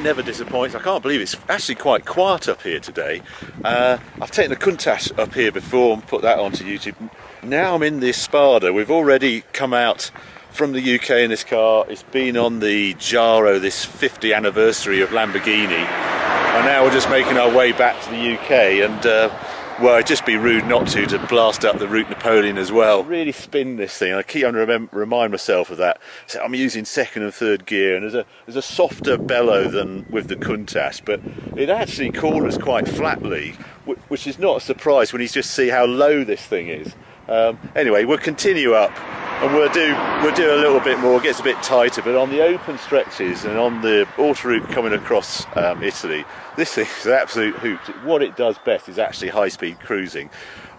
never disappoints. I can't believe it's actually quite quiet up here today. I've taken a Countach up here before and put that onto YouTube. Now I'm in the Espada. We've already come out from the UK in this car. It's been on the Gyro, this 50th anniversary of Lamborghini, and now we're just making our way back to the UK, and well, it'd just be rude not to blast up the Route Napoleon as well. Really spin this thing. I keep on remind myself of that. So I'm using second and third gear, and there's a softer bellow than with the Countach, but it actually corners quite flatly, which is not a surprise when you just see how low this thing is. Anyway, we'll continue up, and we'll do a little bit more. It gets a bit tighter, but on the open stretches and on the autoroute coming across Italy, this thing is an absolute hoot. What it does best is actually high-speed cruising.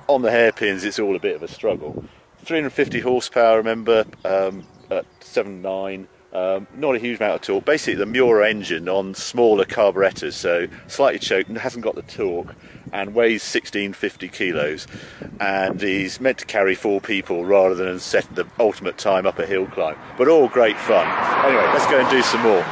On the hairpins, it's all a bit of a struggle. 350 horsepower, remember, at 7.9. Not a huge amount of torque. Basically, the Miura engine on smaller carburetors, so slightly choked and hasn't got the torque, and weighs 1650 kilos, and he's meant to carry 4 people rather than set the ultimate time up a hill climb. But all great fun. Anyway, let's go and do some more.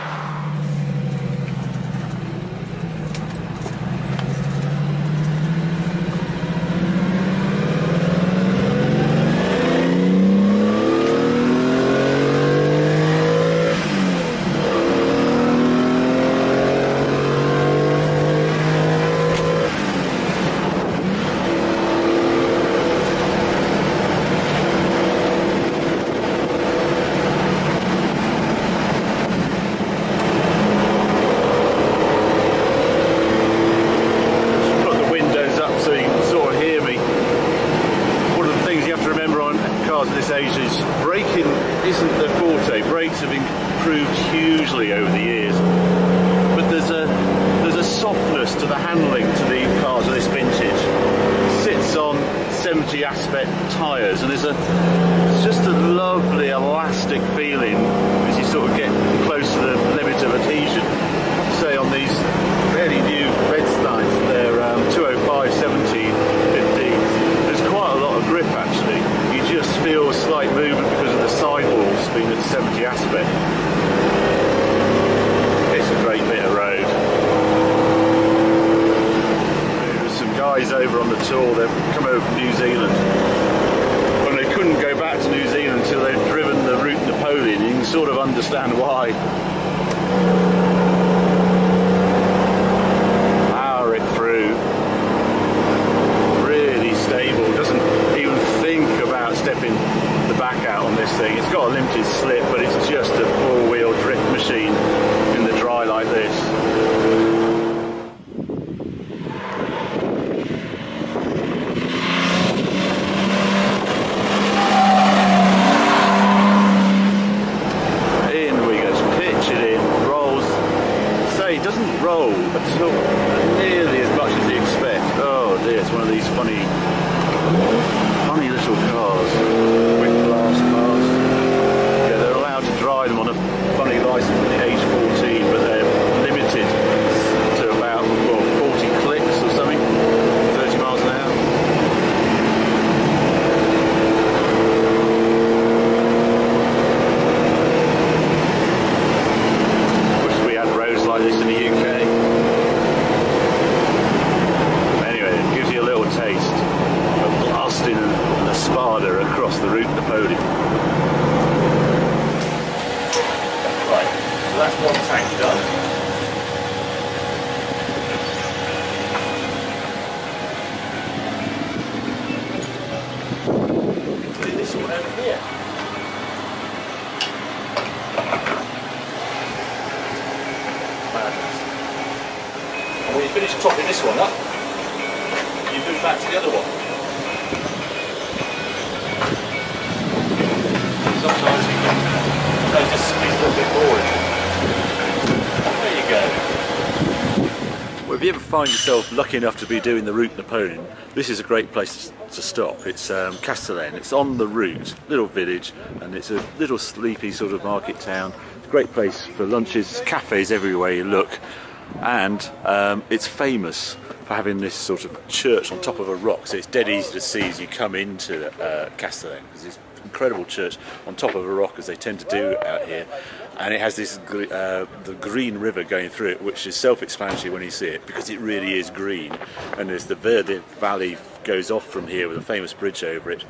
Braking isn't their forte. Brakes have improved hugely over the years, but there's a softness to the handling to the cars of this vintage. It sits on 70 aspect tyres, and it's just a lovely elastic feeling as you sort of get close to the limit of adhesion. I have to say, on these fairly new Redsteins, they're 205, 70, 50, there's quite a lot of grip actually. You just feel a slight movement because of the sidewalls being at 70 aspect. It's a great bit of road. There's some guys over on the tour, they've come over from New Zealand. And they couldn't go back to New Zealand until they'd driven the Route Napoleon. You can sort of understand why. Power it through. Really stable. Doesn't even think about stepping the back out on this thing. It's got a limited slip, but it's just a four-wheel drift machine in the dry like this. In we go, pitch it in, rolls. Say, it doesn't roll at all, nearly as much as you expect. Oh dear, it's one of these funny little cars, with glass cars. Yeah, they're allowed to drive them on a funny license at the age 14, but they're limited to about 40 clicks or something, 30 miles an hour. Wish we had roads like this in the UK. Anyway, it gives you a little taste of blasting an Espada across the Route Napoleon. Right, so that's one tank done. Do this one over here. Madness. And when you finish topping this one up, you move back to the other one. Sometimes you can just squeeze a little bit boring. There you go. Well, if you ever find yourself lucky enough to be doing the Route Napoleon, this is a great place to stop. It's Castellane. It's on the route, little village, and it's a little sleepy sort of market town. It's a great place for lunches, cafes everywhere you look, and it's famous for having this sort of church on top of a rock, so it's dead easy to see as you come into Castellane, because it's an incredible church on top of a rock, as they tend to do out here. and it has this the green river going through it, which is self-explanatory when you see it, because it really is green. And there's the Verde Valley goes off from here with a famous bridge over it,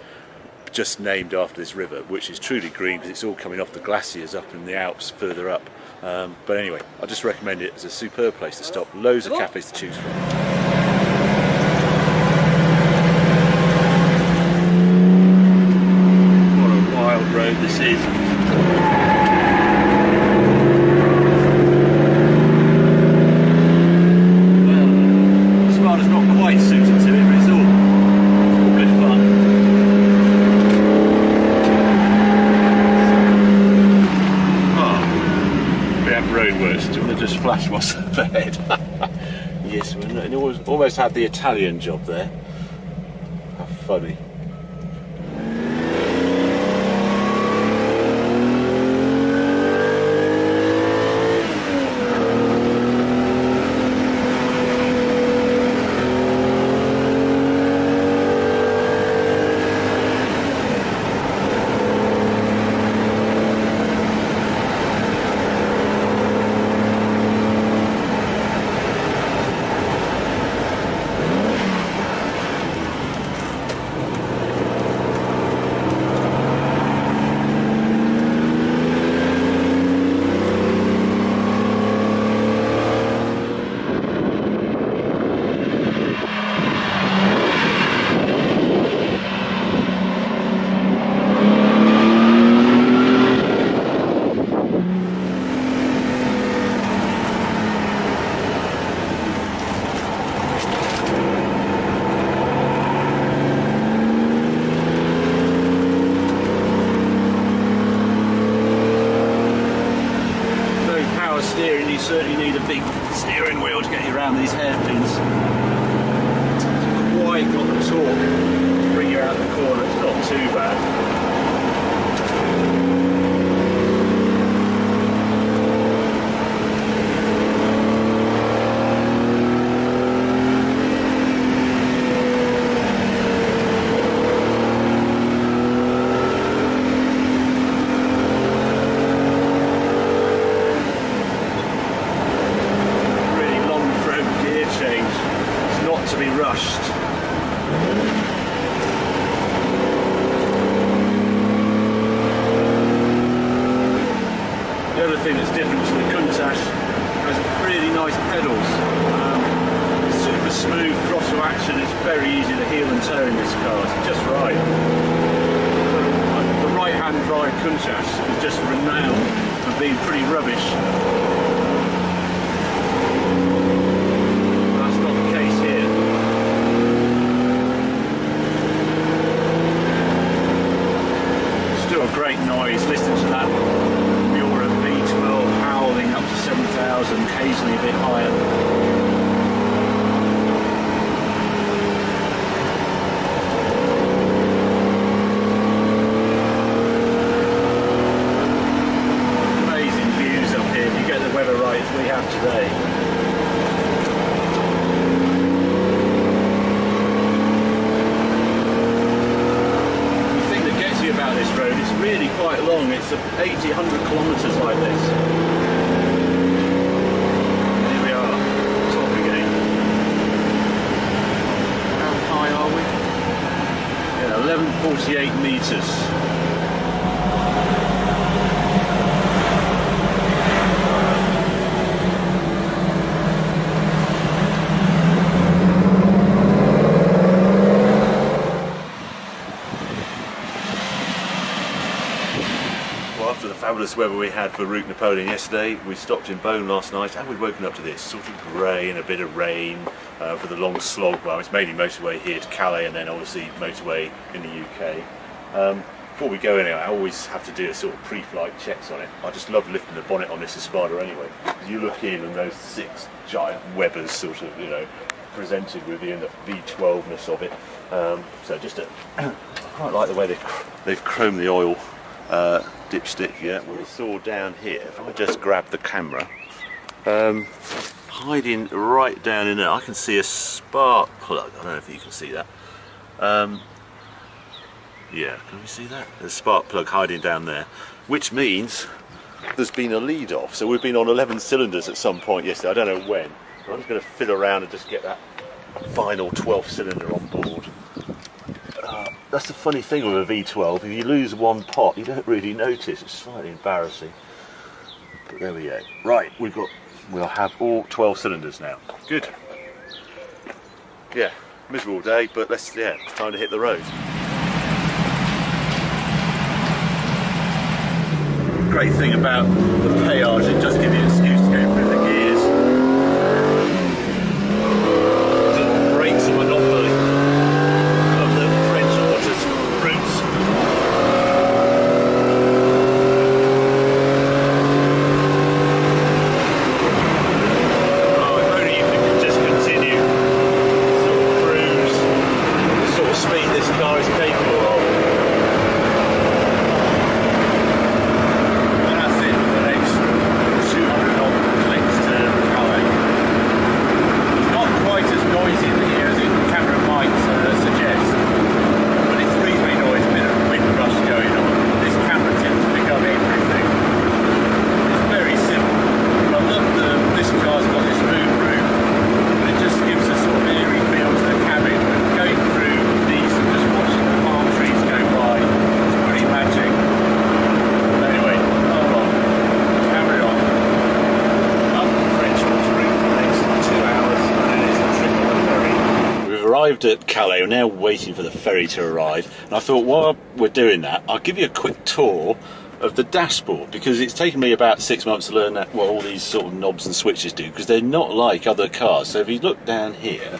just named after this river, which is truly green because it's all coming off the glaciers up in the Alps further up. But anyway, I just recommend it as a superb place to stop. Loads of cafes to choose from. What a wild road this is. Well, Spada's not quite suited to it, but it's all good fun. Roadworks. Do you want to just flash what's up ahead? Yes, we almost had the Italian job there. How funny. You certainly need a big steering wheel to get you around these hairpins. It's quite got the torque to bring you out the corner, it's not too bad. To be rushed. The other thing that's different to the Countach has really nice pedals. Super smooth throttle action. It's very easy to heel and toe in this car. It's just right. The right-hand drive Countach is just renowned for being pretty rubbish. Great noise, listen to that Miura V12 howling up to 7,000, occasionally a bit higher. Amazing views up here if you get the weather right as we have today. About this road, it's really quite long, it's 80-100 kilometres like this. Here we are, top again. How high are we? Yeah, 1148 metres. After the fabulous weather we had for Route Napoleon yesterday, we stopped in Beaune last night and we've woken up to this sort of grey and a bit of rain for the long slog. Well, it's mainly motorway here to Calais and then obviously motorway in the UK. Before we go anywhere, I always have to do a sort of pre-flight checks on it. I just love lifting the bonnet on this Espada anyway. You look in and those 6 giant Webers sort of, you know, presented with you in the V12ness of it. So just I quite like the way they've chromed the oil dipstick. Yeah, we saw down here, if I just grab the camera, hiding right down in there, I can see a spark plug. I don't know if you can see that. Yeah, can we see that? There's a spark plug hiding down there, which means there's been a lead off. So we've been on 11 cylinders at some point yesterday. I don't know when. I'm just going to fiddle around and just get that final 12th cylinder on board. That's the funny thing with a V12. If you lose one pot, you don't really notice. It's slightly embarrassing. But there we go. Right, we'll have all 12 cylinders now. Good. Yeah, miserable day, but it's time to hit the road. Great thing about the péage, it does give you an excuse to go through the gears. It breaks the monopoly of the French waters routes. Oh, if only you could just continue sort of cruise, the sort of speed this car is capable of. At Calais, we're now waiting for the ferry to arrive, and I thought while we're doing that I'll give you a quick tour of the dashboard, because it's taken me about 6 months to learn what all these sort of knobs and switches do, because they're not like other cars. So if you look down here,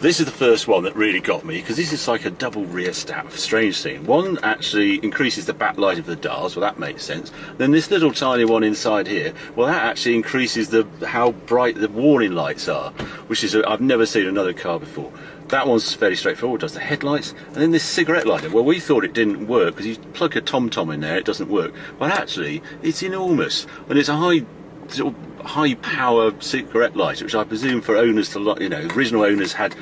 this is the first one that really got me, because this is like a double rear step. Strange thing. One actually increases the backlight of the dials, well that makes sense. Then this little tiny one inside here, well that actually increases how bright the warning lights are, which is I've never seen another car before. That one's fairly straightforward, does the headlights, and then this cigarette lighter. Well, we thought it didn't work because you plug a TomTom in there, it doesn't work. But actually, it's enormous, and it's a high power cigarette lighter, which I presume for owners to, original owners had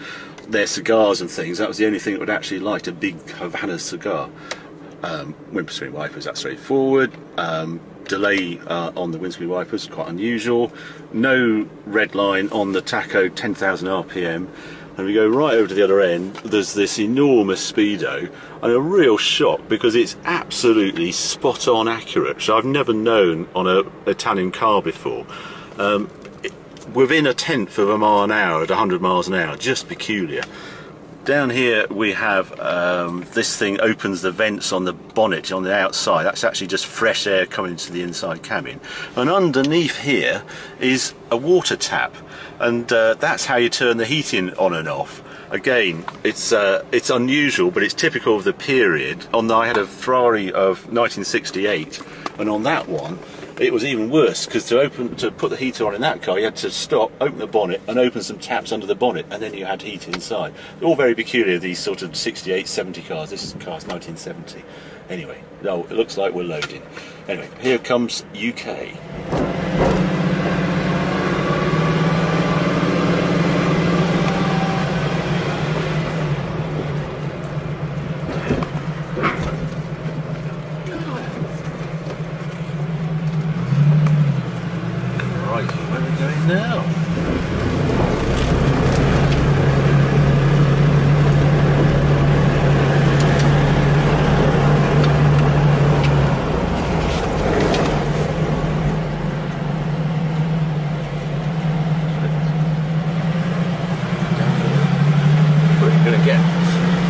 their cigars and things. That was the only thing that would actually light a big Havana cigar. Windscreen wipers, that's straightforward. Delay on the windscreen wipers, quite unusual. No red line on the tacho, 10,000 RPM. And we go right over to the other end, there's this enormous Speedo, and a real shock because it's absolutely spot on accurate, which I've never known on an Italian car before. Within a tenth of a mile an hour at 100 miles an hour, just peculiar. Down here we have this thing opens the vents on the bonnet on the outside. That's actually just fresh air coming to the inside cabin. And underneath here is a water tap, and that's how you turn the heating on and off. Again, it's unusual, but it's typical of the period. I had a Ferrari of 1968, and on that one it was even worse, because to put the heater on in that car, you had to stop, open the bonnet, and open some taps under the bonnet, and then you had heat inside. All very peculiar, these sort of 68, 70 cars. This car's 1970. Anyway, no, it looks like we're loading. Anyway, here comes UK.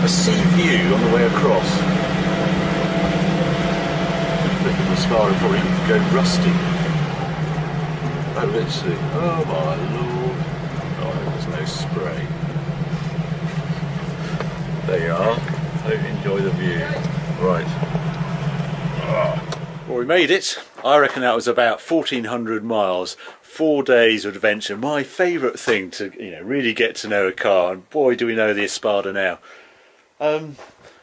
A sea view on the way across. Flicking the scar and probably go rusty. Oh, literally. Oh my lord. Oh, there's no spray. There you are. Hope you enjoy the view. Right. Well, we made it. I reckon that was about 1,400 miles. 4 days of adventure. My favourite thing to really get to know a car, and boy do we know the Espada now.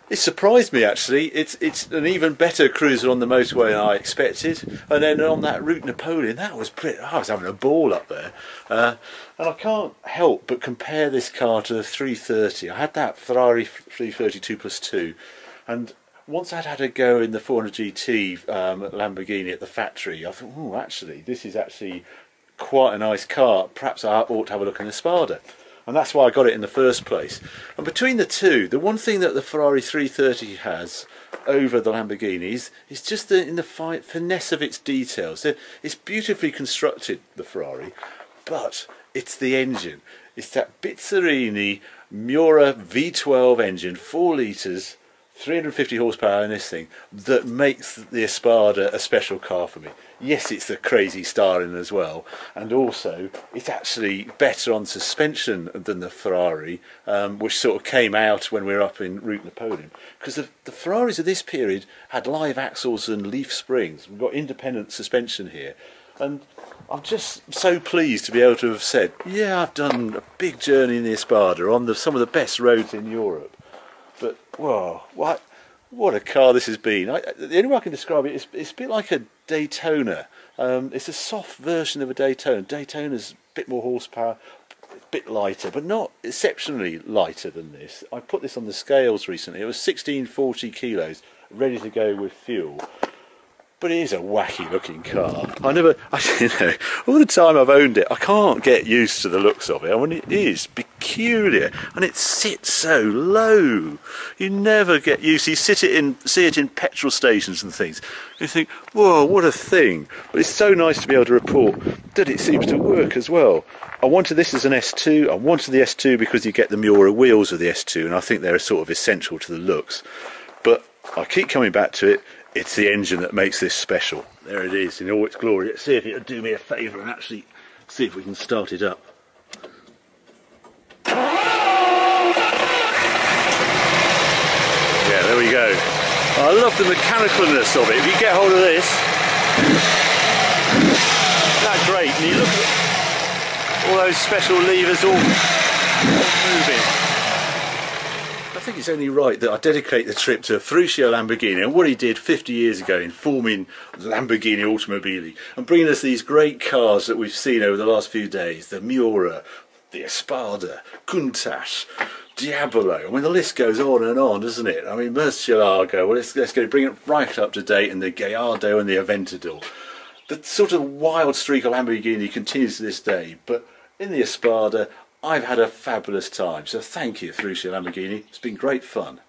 It surprised me actually. It's an even better cruiser on the motorway than I expected. And then on that route Napoleon, that was pretty. I was having a ball up there. And I can't help but compare this car to the 330. I had that Ferrari 332 plus 2, and once I'd had a go in the 400 GT Lamborghini at the factory, I thought, oh, actually, this is actually quite a nice car. Perhaps I ought to have a look in the Espada. And that's why I got it in the first place. And between the two, the one thing that the Ferrari 330 has over the Lamborghinis is just in the finesse of its details. It's beautifully constructed, the Ferrari, but it's the engine. It's that Bizzarini Miura V12 engine, 4 litres, 350 horsepower in this thing, that makes the Espada a special car for me. Yes, it's the crazy styling as well, and also it's actually better on suspension than the Ferrari, which sort of came out when we were up in Route Napoleon, because the Ferraris of this period had live axles and leaf springs. We've got independent suspension here, and I'm just so pleased to be able to have said, yeah, I've done a big journey in the Espada on some of the best roads in Europe. But, whoa, what a car this has been. The only way I can describe it is it's a bit like a Daytona. It's a soft version of a Daytona. Daytona's a bit more horsepower, a bit lighter, but not exceptionally lighter than this. I put this on the scales recently. It was 1640 kilos, ready to go with fuel. But it is a wacky looking car. All the time I've owned it, I can't get used to the looks of it. I mean, it is peculiar, and it sits so low. You never get used. You see it in petrol stations and things. You think, whoa, what a thing. But it's so nice to be able to report that it seems to work as well. I wanted this as an S2. I wanted the S2 because you get the Miura wheels of the S2, and I think they're sort of essential to the looks. But I keep coming back to it. It's the engine that makes this special. There it is in all its glory. Let's see if it'll do me a favour and actually see if we can start it up. Yeah, there we go. I love the mechanicalness of it. If you get hold of this, that's great. And you look at all those special levers all moving. I think it's only right that I dedicate the trip to Ferruccio Lamborghini and what he did 50 years ago in forming Lamborghini Automobili and bringing us these great cars that we've seen over the last few days. The Miura, the Espada, Countach, Diabolo. I mean, the list goes on, doesn't it? I mean, Murcielago, well, let's go bring it right up to date, and the Gallardo and the Aventador. The sort of wild streak of Lamborghini continues to this day, but in the Espada, I've had a fabulous time, so thank you, Ferruccio Lamborghini. It's been great fun.